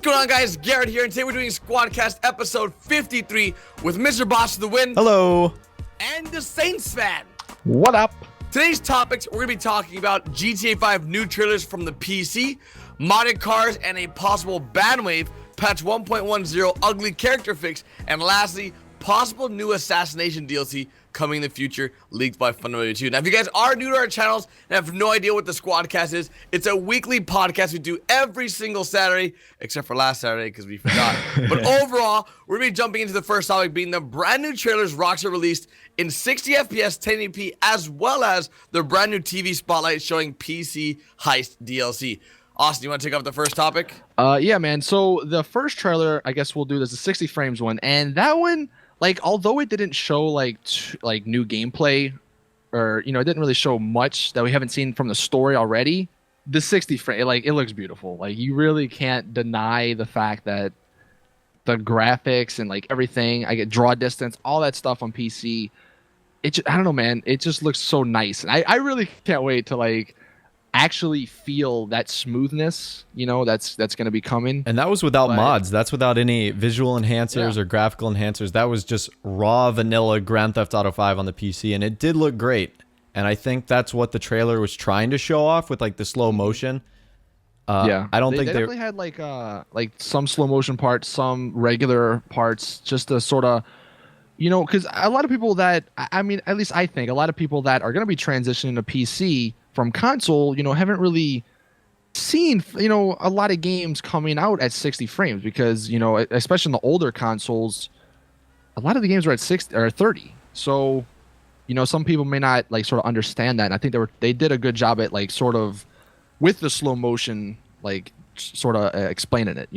going on, guys? Garrett here, and today we're doing Squadcast episode 53 with Mr. Boss of the Win. Hello. And the Saints fan. What up? Today's topics, we're going to be talking about GTA 5 new trailers from the PC, modded cars, and a possible ban wave, patch 1.10 ugly character fix, and lastly, possible new assassination DLC coming in the future, leaked by Fundamental 2. Now, if you guys are new to our channels and have no idea what the Squadcast is, it's a weekly podcast we do every single Saturday, except for last Saturday because we forgot. But overall, we're going to be jumping into the first topic, being the brand new trailers Rockstar released in 60 FPS, 1080p, as well as the brand new TV spotlight showing PC Heist DLC. Austin, you want to take off the first topic? Yeah, man. So the first trailer, I guess we'll do this, the 60 frames one, and that one, like, although it didn't show like new gameplay, or it didn't really show much that we haven't seen from the story already. The 60 frame, like, it looks beautiful. Like, you really can't deny the fact that the graphics and like everything, I get draw distance, all that stuff on PC. I don't know, man. It just looks so nice, and I really can't wait to like actually feel that smoothness, that's going to be coming. And that was without mods. That's without any visual enhancers or graphical enhancers. That was just raw vanilla Grand Theft Auto 5 on the PC, and it did look great. And I think that's what the trailer was trying to show off with like the slow motion. Yeah, I don't think they definitely had like some slow motion parts, some regular parts, just to sort of, because a lot of people that, I mean, at least I think a lot of people that are going to be transitioning to PC from console, haven't really seen, a lot of games coming out at 60 frames because, especially in the older consoles, a lot of the games are at 60 or 30. So, some people may not like sort of understand that. And I think they did a good job at like sort of with the slow motion, like sort of explaining it,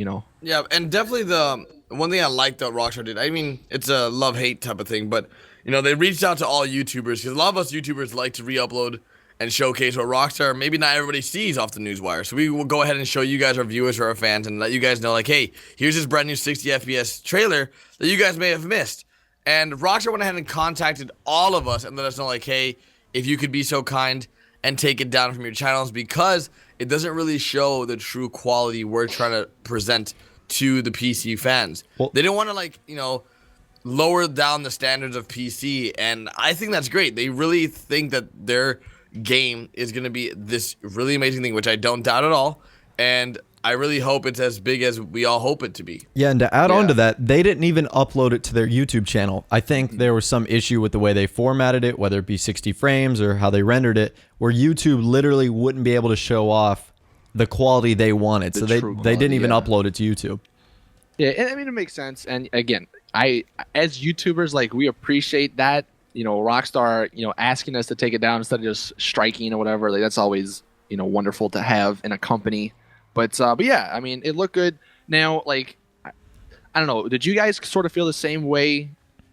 Yeah, and definitely the one thing I liked that Rockstar did, I mean, it's a love-hate type of thing, but, they reached out to all YouTubers because a lot of us YouTubers like to re-upload and showcase what Rockstar maybe not everybody sees off the newswire. So we will go ahead and show you guys, our viewers or our fans, and let you guys know, like, hey, here's this brand new 60 FPS trailer that you guys may have missed. And Rockstar went ahead and contacted all of us and let us know, like, hey, if you could be so kind and take it down from your channels, because it doesn't really show the true quality we're trying to present to the PC fans. Well, they didn't want to, like, lower down the standards of PC, and I think that's great. They really think that their game is going to be this really amazing thing, which I don't doubt at all, and I really hope it's as big as we all hope it to be. Yeah, and to add on to that, they didn't even upload it to their YouTube channel. I think there was some issue with the way they formatted it, whether it be 60 frames or how they rendered it, where YouTube literally wouldn't be able to show off the quality they wanted. So they didn't even upload it to YouTube. Yeah, and I mean, it makes sense. And again, as YouTubers, like, we appreciate that, Rockstar, asking us to take it down instead of just striking or whatever. Like, that's always, wonderful to have in a company. But yeah, I mean, it looked good. Now, like, I don't know, did you guys sort of feel the same way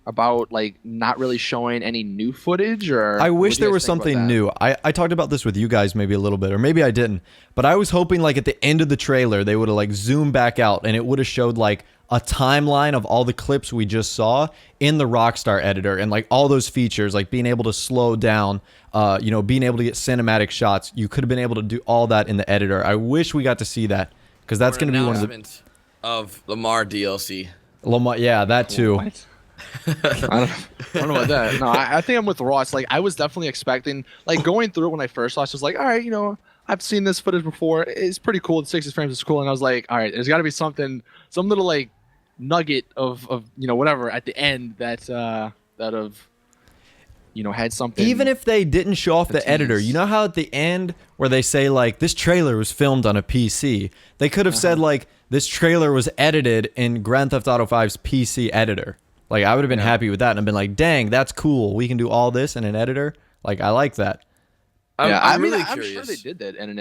about like not really showing any new footage? Or I wish there was something new. I talked about this with you guys maybe a little bit, or maybe I didn't, but I was hoping like at the end of the trailer they would have like zoomed back out and it would have showed like a timeline of all the clips we just saw in the Rockstar editor, and like all those features, like being able to slow down, being able to get cinematic shots. You could have been able to do all that in the editor. I wish we got to see that, because that's going to be one of Lamar DLC. Lamar, yeah, that too. What? I don't know about that. No, I think I'm with Ross. Like, I was definitely expecting, like, going through it when I first saw it, I was like, all right, I've seen this footage before. It's pretty cool. The 60 frames is cool. And I was like, all right, there's got to be some little like nugget of whatever at the end that had something. Even if they didn't show off the editor, you know how at the end where they say like this trailer was filmed on a PC, they could have said like this trailer was edited in Grand Theft Auto 5's PC editor. Like, I would have been happy with that, and I've been like, dang, that's cool. We can do all this in an editor. Like, I like that. I'm really I'm curious. sure they did that in an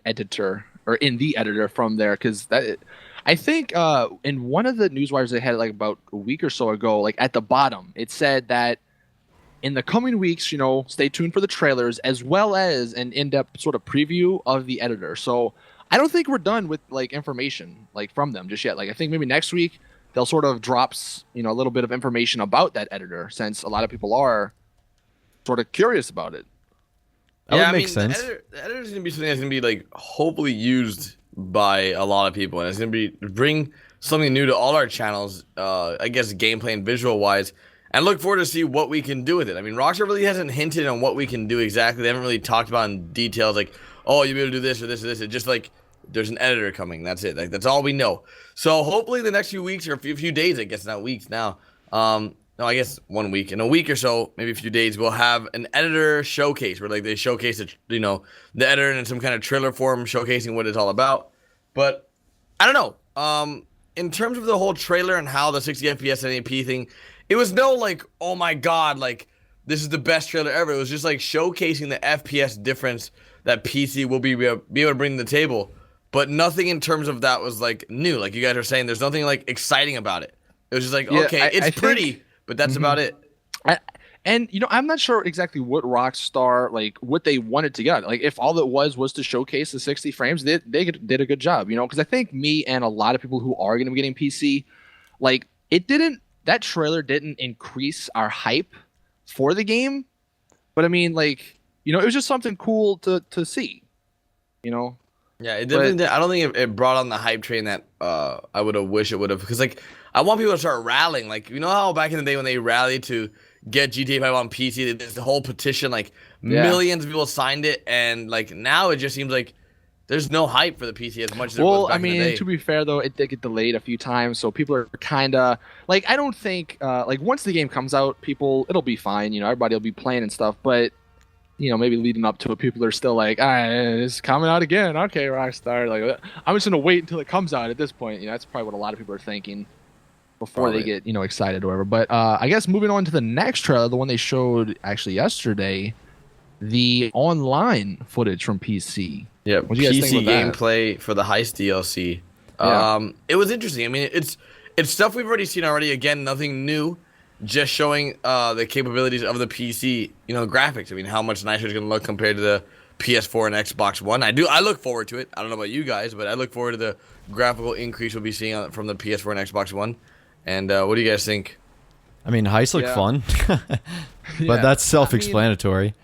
editor, or in the editor from there, because that. I think in one of the newswires they had like about a week or so ago, like at the bottom, it said that in the coming weeks, stay tuned for the trailers as well as an in-depth sort of preview of the editor. So I don't think we're done with like information like from them just yet. Like, I think maybe next week they'll sort of drop a little bit of information about that editor, since a lot of people are sort of curious about it. That would make sense. The editor's gonna be something that's gonna be like hopefully used by a lot of people, and it's gonna bring something new to all our channels. I guess gameplay and visual wise, and look forward to see what we can do with it. I mean, Rockstar really hasn't hinted on what we can do exactly. They haven't really talked about in details like, oh, you'll be able to do this or this or this. It's just like there's an editor coming. That's it. Like that's all we know. So hopefully the next few weeks or a few days, I guess not weeks now. No, I guess 1 week. In a week or so, maybe a few days, we'll have an editor showcase where like they showcase the the editor in some kind of trailer form, showcasing what it's all about. But I don't know. In terms of the whole trailer and how the 60 FPS 1080p thing, it was no like, oh my god, like this is the best trailer ever. It was just like showcasing the FPS difference that PC will be able to bring to the table. But nothing in terms of that was like new. Like you guys are saying, there's nothing like exciting about it. It was just like, okay, it's pretty. But that's about it. And I'm not sure exactly what Rockstar what they wanted to get. Like if all it was to showcase the 60 frames, they did a good job. Because I think me and a lot of people who are going to be getting PC, like that trailer didn't increase our hype for the game. But I mean, like it was just something cool to see. Yeah, it definitely did. I don't think it brought on the hype train that I would have wished it would have, because like I want people to start rallying. Like how back in the day when they rallied to get GTA 5 on PC, they did the whole petition, like millions of people signed it, and like now it just seems like there's no hype for the PC as much as there was back in the day. To be fair though, it did get delayed a few times, so people are kind of like, I don't think once the game comes out, it'll be fine. Everybody will be playing and stuff, but maybe leading up to it, people are still like, it's coming out again. Okay, Rockstar. Like, I'm just gonna wait until it comes out. At this point, that's probably what a lot of people are thinking before they get excited or whatever. But I guess moving on to the next trailer, the one they showed actually yesterday, the online footage from PC. Yeah, what do you guys PC think about gameplay for the Heist DLC. Yeah. It was interesting. I mean, it's stuff we've already seen already. Again, nothing new. Just showing the capabilities of the PC, graphics. I mean, how much nicer it's going to look compared to the PS4 and Xbox One. I look forward to it. I don't know about you guys, but I look forward to the graphical increase we'll be seeing from the PS4 and Xbox One. And what do you guys think? I mean, heists look fun, but that's self-explanatory.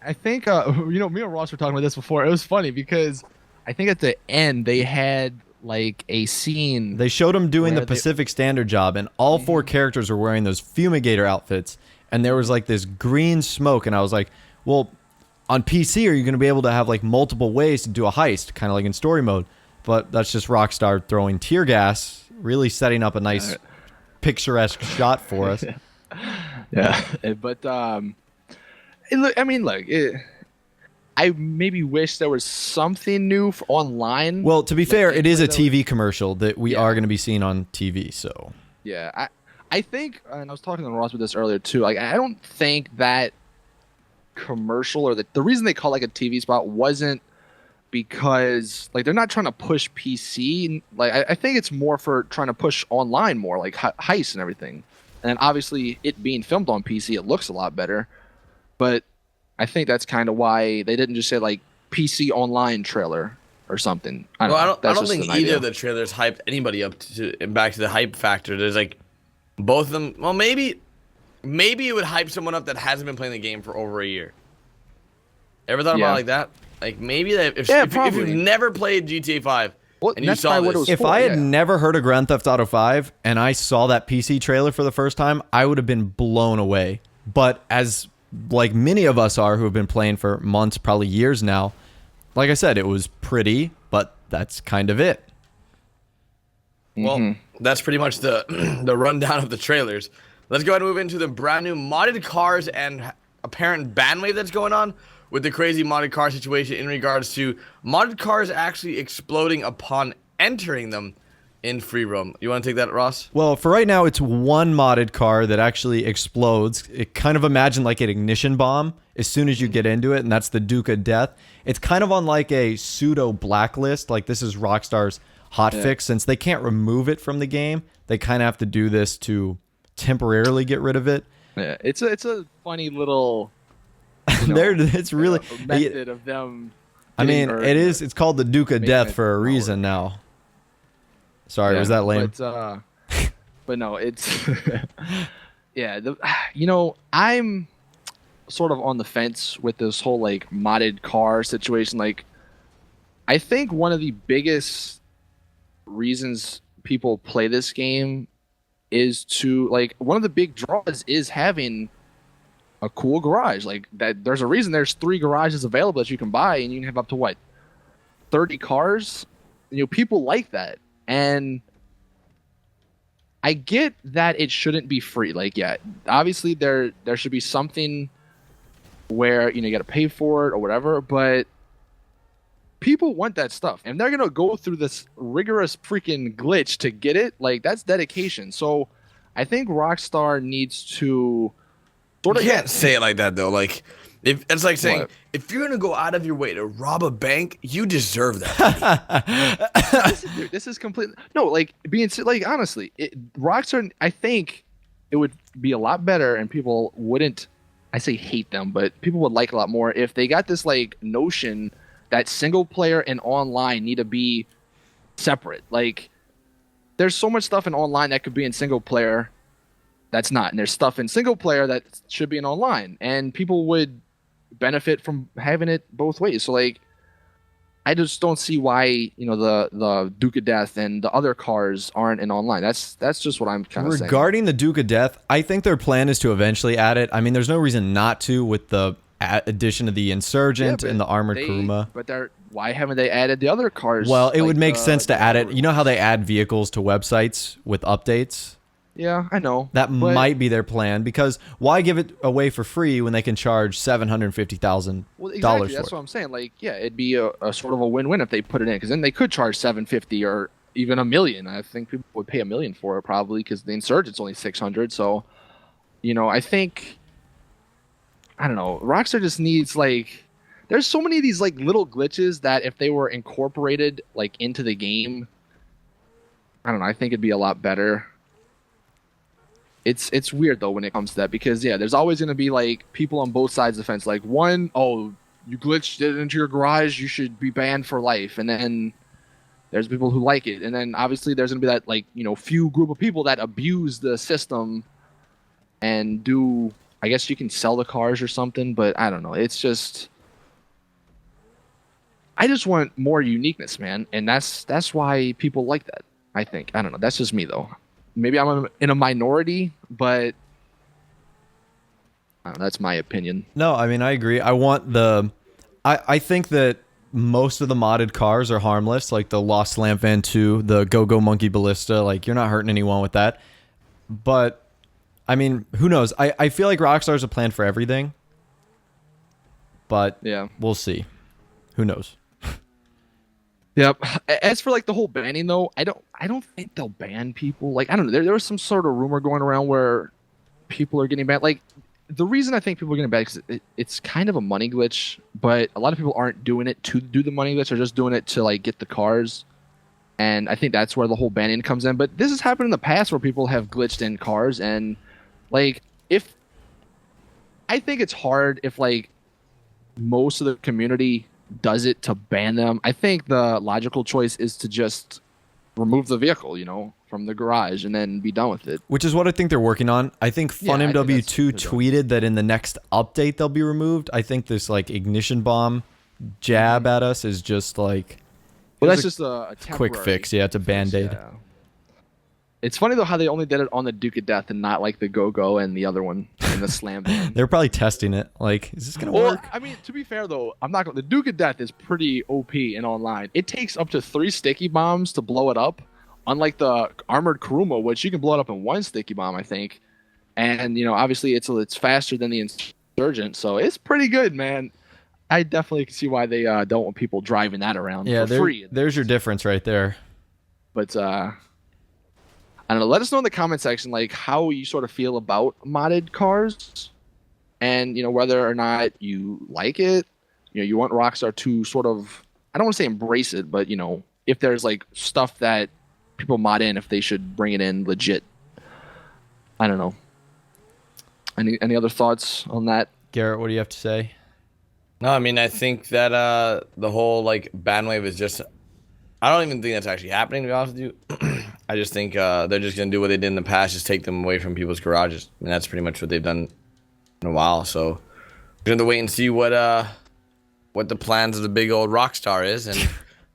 I think, me and Ross were talking about this before. It was funny because I think at the end they had like a scene. They showed him doing the Pacific Standard job, and all four characters were wearing those fumigator outfits, and there was like this green smoke, and I was like, well, on PC are you going to be able to have like multiple ways to do a heist, kind of like in story mode? But that's just Rockstar throwing tear gas, really setting up a nice picturesque shot for us. But I maybe wish there was something new online. Well, to be fair, it is a TV commercial that we are going to be seeing on TV. So I think, and I was talking to Ross with this earlier too. Like, I don't think that commercial or the reason they call like a TV spot wasn't because like they're not trying to push PC. Like, I think it's more for trying to push online more, like heist and everything. And obviously, it being filmed on PC, it looks a lot better. But I think that's kind of why they didn't just say like PC online trailer or something. I don't think either of the trailers hyped anybody up to back to the hype factor. There's like both of them. Well, maybe it would hype someone up that hasn't been playing the game for over a year. Ever thought about it like that? Like maybe that if you've never played GTA 5 and you saw this. If I had never heard of Grand Theft Auto 5 and I saw that PC trailer for the first time, I would have been blown away. But as like many of us are who have been playing for months, probably years now, like I said, it was pretty, but that's kind of it. Well, that's pretty much the rundown of the trailers. Let's go ahead and move into the brand new modded cars and apparent ban wave that's going on with the crazy modded car situation in regards to modded cars actually exploding upon entering them in free roam. You want to take that, Ross? Well, for right now, it's one modded car that actually explodes. It kind of imagine like an ignition bomb as soon as you get into it, and that's the Duke of Death. It's kind of on like a pseudo blacklist. Like this is Rockstar's hotfix. Since they can't remove it from the game, they kind of have to do this to temporarily get rid of it. Yeah, it's a funny little. It's really method of them. I mean, it is. It's called the Duke of Death for a reason now. Sorry, was that lame? But no, it's I'm sort of on the fence with this whole like modded car situation. Like, I think one of the biggest reasons people play this game is to like one of the big draws is having a cool garage. Like that, there's a reason there's 3 garages available that you can buy, and you can have up to what 30 cars. You know, people like that, and I get that it shouldn't be free. Like, yeah, obviously there should be something where you got to pay for it or whatever, but people want that stuff, and they're gonna go through this rigorous freaking glitch to get it. Like, that's dedication. So I think Rockstar needs to sort of. You can't say it like that though. Like, if it's like saying, What? if you're gonna go out of your way to rob a bank, you deserve that. This is completely no, like being like honestly, Rockstar. I think it would be a lot better, and people wouldn't. I say hate them, but people would like a lot more if they got this like notion that single player and online need to be separate. Like, there's so much stuff in online that could be in single player that's not, and there's stuff in single player that should be in online, and people would benefit from having it both ways. So like, I just don't see why the Duke of Death and the other cars aren't in online. That's just what I'm kind of saying. Regarding the Duke of Death, I think their plan is to eventually add it. I mean, there's no reason not to with the addition of the Insurgent and the Armored Kuruma. But why haven't they added the other cars? Well, it like would make sense to add it. You know how they add vehicles to websites with updates? Yeah, I know. That might be their plan, because why give it away for free when they can charge $750,000 well, exactly. for That's it? what I'm saying. Like, yeah, it'd be a sort of a win-win if they put it in, because then they could charge $750 or even $1 million. I think people would pay $1 million for it probably, because the Insurgent's only $600. So, I think, I don't know. Rockstar just needs like, there's so many of these like little glitches that if they were incorporated like into the game, I don't know. I think it'd be a lot better. It's weird though when it comes to that, because yeah, there's always gonna be like people on both sides of the fence. Like, oh, you glitched it into your garage, you should be banned for life, and then there's people who like it, and then obviously there's gonna be that like few group of people that abuse the system and do. I guess you can sell the cars or something, but I don't know. It's just, I just want more uniqueness, man, and that's why people like that. I think. I don't know. That's just me though. Maybe I'm in a minority, but I don't know, that's my opinion. No, I mean, I agree. I think that most of the modded cars are harmless, like the Lost Lamp Van 2, the Go-Go Monkey Ballista. Like, you're not hurting anyone with that. But, I mean, who knows? I feel like Rockstar's a plan for everything. But Yeah. we'll see. Who knows? Yep. As for like the whole banning though, I don't think they'll ban people. Like, I don't know. There was some sort of rumor going around where people are getting banned. Like, the reason I think people are getting banned is it's kind of a money glitch, but a lot of people aren't doing it to do the money glitch. They're just doing it to like get the cars. And I think that's where the whole banning comes in. But this has happened in the past where people have glitched in cars, and like, if I think it's hard if like most of the community does it to ban them. I think the logical choice is to just remove the vehicle, from the garage and then be done with it. Which is what I think they're working on. I think Yeah, I think FunMW2 that's- tweeted that in the next update they'll be removed. I think this like ignition bomb jab at us is just like, Well, it that's was just a quick temporary fix. Yeah, it's a band-aid. Yeah. It's funny though how they only did it on the Duke of Death and not like the Go-Go and the other one in the Slam Band. They're probably testing it. Like, is this gonna Well, work? I mean, to be fair though, I'm not gonna. The Duke of Death is pretty OP in online. It takes up to 3 sticky bombs to blow it up, unlike the Armored Kuruma, which you can blow it up in 1 sticky bomb, I think. And obviously it's faster than the Insurgent, so it's pretty good, man. I definitely can see why they don't want people driving that around Yeah, for free. there's your difference right there. But I don't know. Let us know in the comment section like how you sort of feel about modded cars, and whether or not you like it. You want Rockstar to sort of, I don't want to say embrace it, but if there's like stuff that people mod in, if they should bring it in legit. I don't know. Any other thoughts on that? Garrett, what do you have to say? No, I mean, I think that the whole like ban wave is just, I don't even think that's actually happening, to be honest with you. I just think they're just gonna do what they did in the past, just take them away from people's garages. I mean, that's pretty much what they've done in a while. So we're gonna have to wait and see what the plans of the big old Rockstar is, and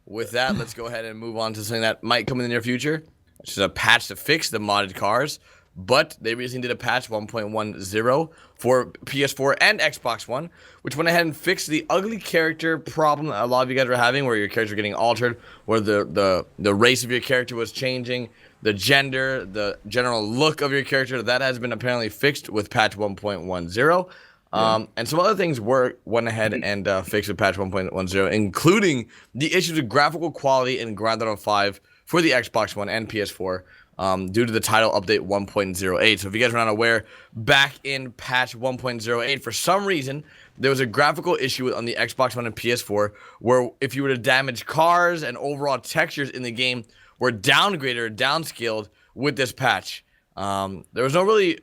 with that, let's go ahead and move on to something that might come in the near future, which is a patch to fix the modded cars. But they recently did a patch 1.10 for PS4 and Xbox One, which went ahead and fixed the ugly character problem that a lot of you guys were having, where your character getting altered, where the race of your character was changing, the gender, the general look of your character. That has been apparently fixed with patch 1.10. And some other things went ahead and fixed with patch 1.10, including the issues of graphical quality in Grand Theft Auto 5 for the Xbox One and PS4. Due to the title update 1.08. So if you guys are not aware, back in patch 1.08, for some reason, there was a graphical issue on the Xbox One and PS4 where if you were to damage cars and overall textures in the game were downgraded or downscaled with this patch. There was no really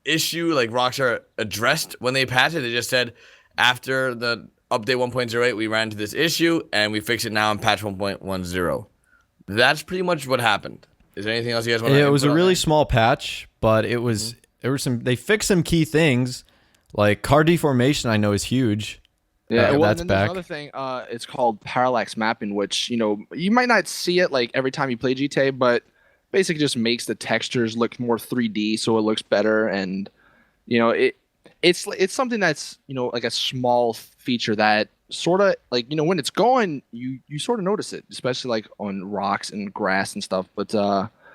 issue like Rockstar addressed when they patched it. They just said after the update 1.08, we ran into this issue and we fixed it now in patch 1.10. That's pretty much what happened. Is there anything else you guys want to? It was a really small patch, but it was there were some. They fixed some key things, like car deformation. I know is huge. Yeah, well, that's and then back. there's another thing. It's called parallax mapping, which you might not see it like every time you play GTA, but basically just makes the textures look more 3D, so it looks better. And it's something that's like a small feature that sort of like when it's going you sort of notice it, especially like on rocks and grass and stuff. But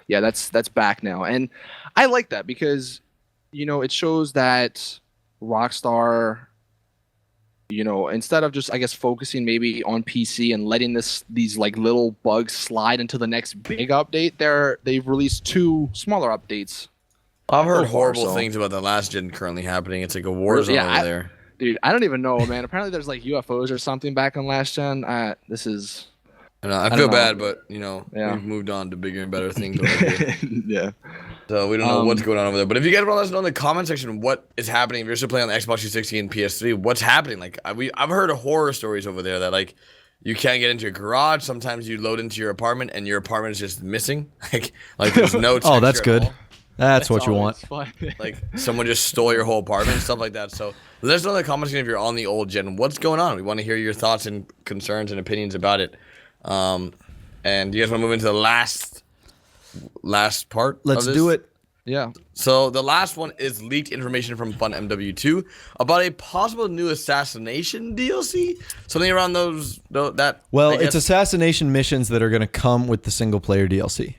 yeah, that's back now, and I like that because it shows that Rockstar, instead of just I guess focusing maybe on PC and letting these like little bugs slide into the next big update, they've released 2 smaller updates. I've heard horrible things about the last gen currently happening. It's like a war zone over there. Dude, I don't even know, man. Apparently, there's like UFOs or something back on last gen. This is. I feel bad, but we've moved on to bigger and better things over here. Yeah. So we don't know what's going on over there. But if you guys want to let us know in the comment section what is happening, if you're still playing on the Xbox 360 and PS3, what's happening? Like I've heard of horror stories over there that like you can't get into your garage. Sometimes you load into your apartment and your apartment is just missing. like there's no. Oh, that's good. That's what you want. Like someone just stole your whole apartment, stuff like that. So let us know in the comments if you're on the old gen. What's going on? We want to hear your thoughts and concerns and opinions about it. And you guys want to move into the last part? Let's do it. Yeah. So the last one is leaked information from FunMW2 about a possible new assassination DLC. Something around that. Well, it's assassination missions that are going to come with the single player DLC.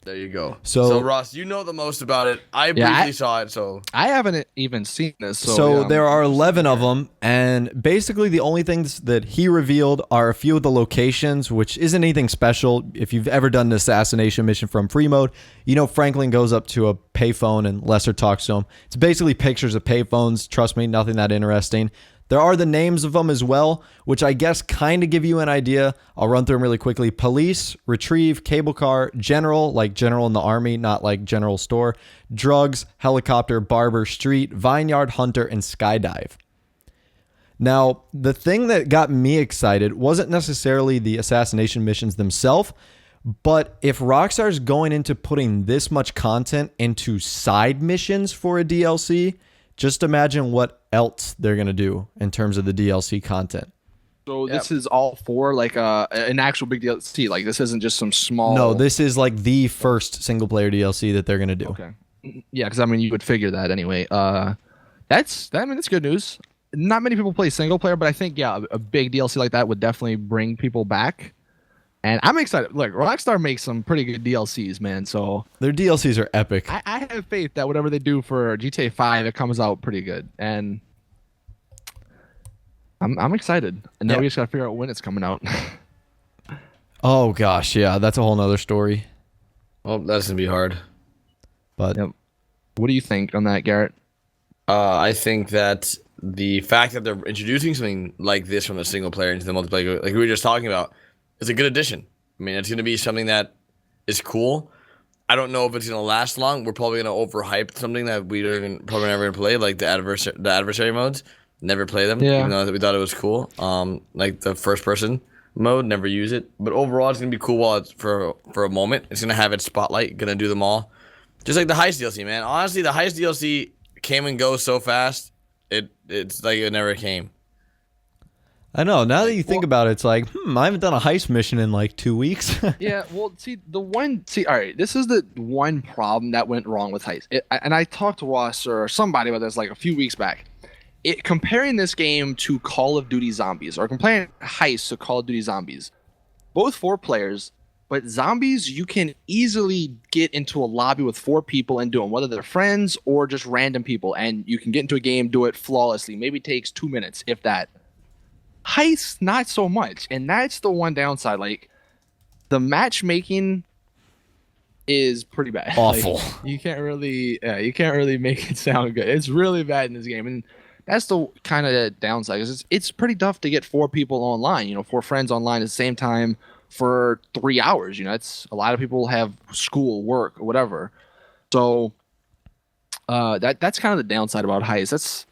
There you go. So Ross, you know the most about it. I briefly saw it, so I haven't even seen this. So there are 11 of them, and basically the only things that he revealed are a few of the locations, which isn't anything special. If you've ever done an assassination mission from free mode, Franklin goes up to a payphone and Lester talks to him. It's basically pictures of payphones. Trust me, nothing that interesting. There are the names of them as well, which I guess kind of give you an idea. I'll run through them really quickly. Police, retrieve, cable car, general, like general in the army, not like general store, drugs, helicopter, barber, street, vineyard, hunter, and skydive. Now, the thing that got me excited wasn't necessarily the assassination missions themselves, but if Rockstar's going into putting this much content into side missions for a DLC, just imagine what else they're going to do in terms of the DLC content. So this is all for like an actual big DLC. Like this isn't just some small. No, this is like the first single player DLC that they're going to do. Okay. Yeah, because you would figure that anyway. That's good news. Not many people play single player, but I think a big DLC like that would definitely bring people back. And I'm excited. Look, Rockstar makes some pretty good DLCs, man. So their DLCs are epic. I have faith that whatever they do for GTA 5, it comes out pretty good. And I'm excited. And now we just gotta figure out when it's coming out. Oh gosh, yeah, that's a whole nother story. Well, that's gonna be hard. But what do you think on that, Garrett? I think that the fact that they're introducing something like this from the single player into the multiplayer, like we were just talking about, is a good addition. I mean, it's going to be something that is cool. I don't know if it's going to last long. We're probably going to overhype something that we probably never going to play, like the adversary modes. Never play them, even though we thought it was cool. Like the first person mode, never use it. But overall, it's going to be cool while it's for a moment. It's going to have its spotlight, going to do them all. Just like the Heist DLC, man. Honestly, the Heist DLC came and goes so fast. It's like it never came. I know. Now that you think about it, it's like, I haven't done a heist mission in like 2 weeks. Yeah, well, all right, this is the one problem that went wrong with Heist. And I talked to Ross or somebody about this like a few weeks back. Comparing this game to Call of Duty Zombies, or comparing Heist to Call of Duty Zombies, both 4 players, but Zombies, you can easily get into a lobby with 4 people and do them, whether they're friends or just random people, and you can get into a game, do it flawlessly. Maybe it takes 2 minutes, if that. Heist, not so much, and that's the one downside. Like, the matchmaking is pretty bad. Awful. Like, you can't really make it sound good. It's really bad in this game, and that's the kind of downside. Because it's pretty tough to get 4 people online. 4 friends online at the same time for 3 hours. It's a lot of people have school, work, or whatever. So that's kind of the downside about Heist. That's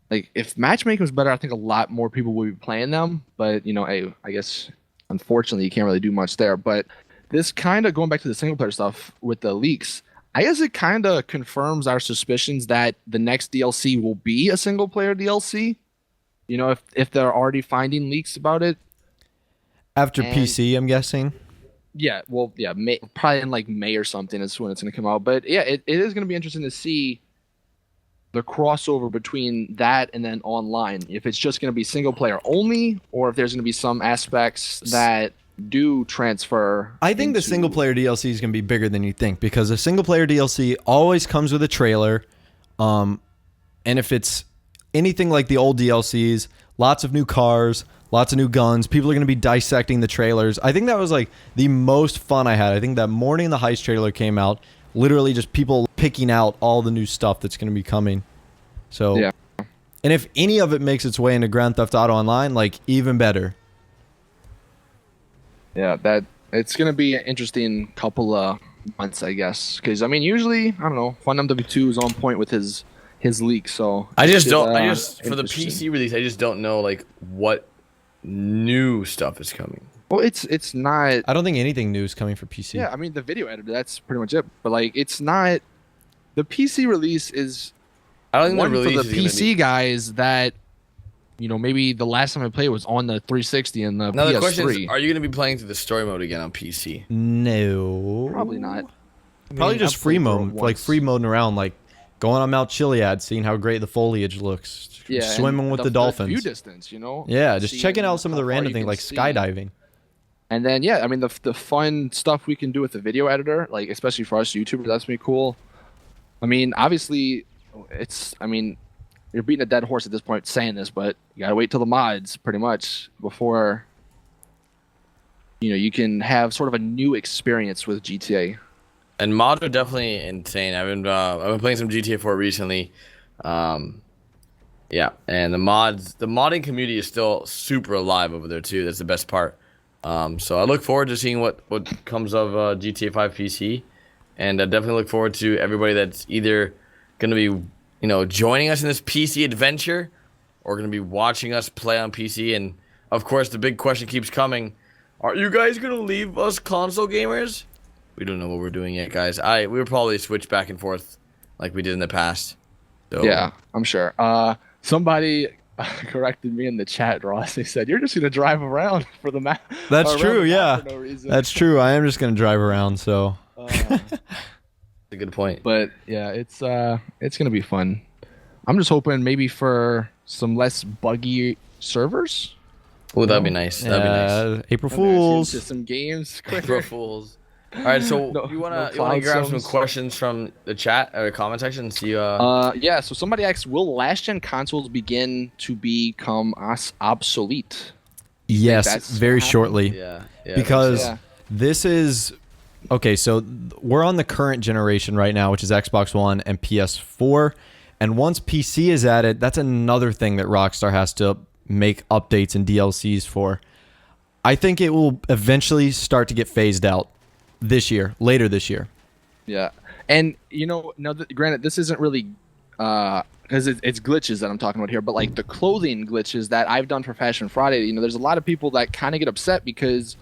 like, if matchmaking was better, I think a lot more people would be playing them. But hey, I guess unfortunately you can't really do much there. But this kind of, going back to the single player stuff with the leaks, I guess it kind of confirms our suspicions that the next DLC will be a single player DLC. If they're already finding leaks about it. After PC, I'm guessing. Yeah, well, yeah, probably in like May or something is when it's going to come out. But yeah, it is going to be interesting to see the crossover between that and then online. If it's just going to be single player only, or if there's going to be some aspects that do transfer. I think the single player DLC is going to be bigger than you think, because a single player DLC always comes with a trailer. And if it's anything like the old DLCs, lots of new cars, lots of new guns, people are going to be dissecting the trailers. I think that was like the most fun I had. I think that morning the Heist trailer came out, literally just people picking out all the new stuff that's going to be coming. So, yeah. And if any of it makes its way into Grand Theft Auto Online, like, even better. Yeah, it's going to be an interesting couple of months, I guess. Because, I mean, usually, I don't know, FunMW2 is on point with his leak, so... for the PC release, I just don't know, like, what new stuff is coming. Well, it's not... I don't think anything new is coming for PC. Yeah, I mean, the video editor, that's pretty much it. But, like, it's not... The PC release is... I don't think one the release for the PC guys that, maybe the last time I played was on the 360 and the PS3. Now, the question is, are you going to be playing through the story mode again on PC? No. Probably not. Probably just free mode, like free moding around, like going on Mount Chiliad, seeing how great the foliage looks, swimming with the dolphins. View distance, Yeah, just checking out some of the random things like skydiving. And then, yeah, I mean, the fun stuff we can do with the video editor, like, especially for us YouTubers, that's pretty cool. I mean, obviously, you're beating a dead horse at this point saying this, but you gotta wait till the mods, pretty much, before, you can have sort of a new experience with GTA. And mods are definitely insane. I've been playing some GTA 4 recently. Yeah, and the modding community is still super alive over there too. That's the best part. So I look forward to seeing what comes of GTA 5 PC, and I definitely look forward to everybody that's either gonna be joining us in this PC adventure, or gonna be watching us play on PC. And of course, the big question keeps coming: are you guys gonna leave us console gamers? We don't know what we're doing yet, guys. We'll probably switch back and forth like we did in the past. So. Yeah, I'm sure. Somebody corrected me in the chat, Ross. They said, you're just going to drive around for the map. That's true, yeah. No That's true. I am just going to drive around, so. That's a good point. But, yeah, it's going to be fun. I'm just hoping maybe for some less buggy servers. Oh, that'd be nice. That'd be nice. April Fools. Just some games. April Fools. All right, so you wanna grab some questions from the chat or comment section and see? Yeah. So somebody asked, will last gen consoles begin to become obsolete? Yes, very shortly. Yeah. Because this is okay. So we're on the current generation right now, which is Xbox One and PS4. And once PC is added, that's another thing that Rockstar has to make updates and DLCs for. I think it will eventually start to get phased out. Later this year. Yeah. And, now granted, this isn't really, because it's glitches that I'm talking about here, but like the clothing glitches that I've done for Fashion Friday, there's a lot of people that kind of get upset because,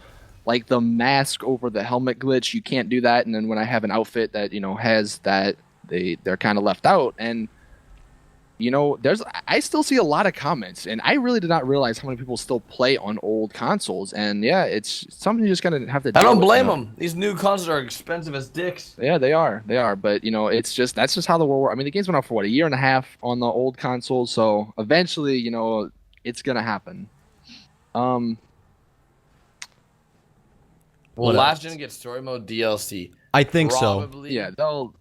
like, the mask over the helmet glitch, you can't do that. And then when I have an outfit that, has that, they're kind of left out. And you know, I still see a lot of comments, and I really did not realize how many people still play on old consoles. And yeah, it's something you're just gonna have to. I don't deal with, blame you know? them. These new consoles are expensive as dicks. Yeah, they are. They are. But you know, that's just how the world. I mean, the game's been out for what, a year and a half on the old consoles, so eventually, you know, it's gonna happen. Will What last else? gen get story mode DLC? I think so. Probably. Yeah, they'll.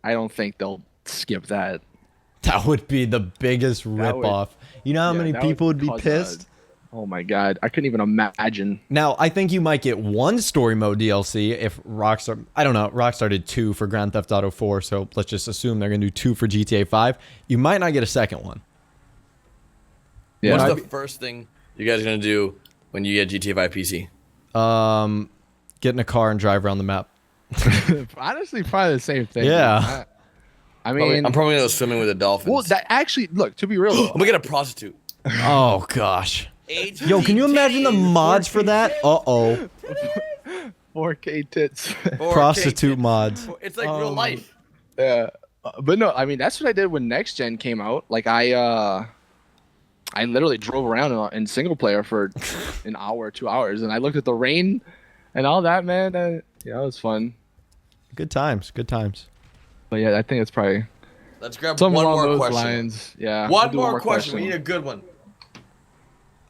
I don't think they'll skip that. That would be the biggest That would- ripoff. You know how Yeah, many that people would be cause pissed? Oh my god, I couldn't even imagine. Now, I think you might get one story mode DLC if Rockstar. I don't know. Rockstar did 2 for Grand Theft Auto 4, so let's just assume they're gonna do 2 for GTA 5. You might not get a second one. Yeah, What's the first thing you guys are gonna do when you get GTA 5 PC? Get in a car and drive around the map. honestly, probably the same thing. Yeah. I mean, I'm probably gonna go swimming with the dolphins. well, that actually, look, to be real, I'm gonna get a prostitute. Oh gosh. Yo, can you imagine the mods for that? Uh-oh. 4K tits. 4K Prostitute tits. mods. It's like real life. Yeah, but no, I mean that's what I did when next gen came out. Like I literally drove around in single player for an hour, 2 hours, and I looked at the rain and all that, man. Yeah, it was fun. Good times. Good times. But yeah, I think it's probably Let's grab something one along more those question. lines. Yeah, One we'll do more question. We need a good one.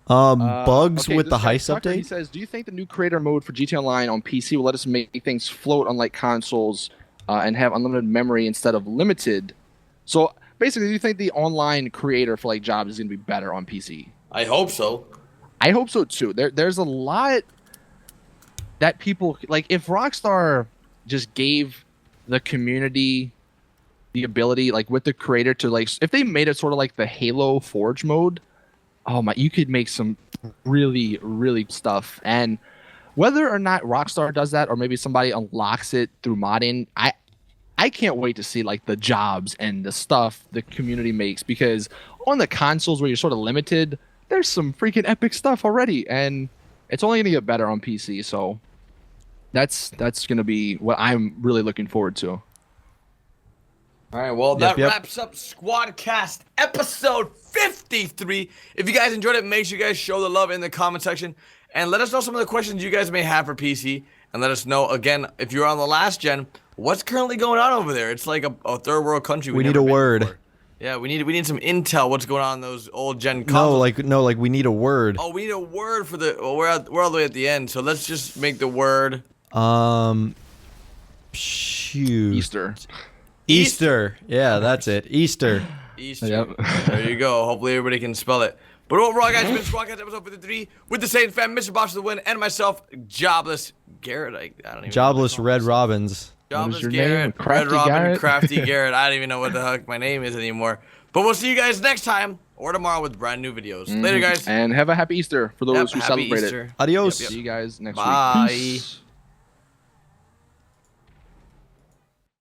Bugs Okay, with the this guy, heist Tucker, He update? says, "Do you think the new creator mode for GTA Online on PC will let us make things float unlike consoles and have unlimited memory instead of limited?" So basically, do you think the online creator for like jobs is going to be better on PC? I hope so. I hope so too. There's a lot that people like. If Rockstar just gave the community the ability, like with the creator, to like, if they made it sort of like the Halo Forge mode, oh my, you could make some really, really stuff. And whether or not Rockstar does that, or maybe somebody unlocks it through modding, I can't wait to see like the jobs and the stuff the community makes, because on the consoles where you're sort of limited, there's some freaking epic stuff already, and it's only gonna get better on PC. So that's gonna be what I'm really looking forward to. All right, well, Yep, that yep. wraps up Squadcast episode 53. If you guys enjoyed it, make sure you guys show the love in the comment section and let us know some of the questions you guys may have for PC, and let us know, again, if you're on the last gen, what's currently going on over there. It's like a third world country. We need never a been word. before. Yeah, we need some intel. What's going on in those old gen consoles? No, like we need a word. Oh, we need a word for the. Well, we're all the way at the end, so let's just make the word. Shoot. Easter. Yeah, that's it. Easter. Easter. Yep. There you go. Hopefully everybody can spell it. But overall, guys, it's been Squadcast episode 53 with the Satan fam, MrBossFTW, and myself, Jobless Garrett. I don't even Jobless know what to Red call Robins. Jobless your Garrett, name? Red Crafty Robin, Garrett? Crafty Garrett. I don't even know what the heck my name is anymore. But we'll see you guys next time or tomorrow with brand new videos. Later, guys. And have a happy Easter for those Yep, who happy celebrate Easter. it. Adios. Yep, yep. See you guys next Bye. week. Peace.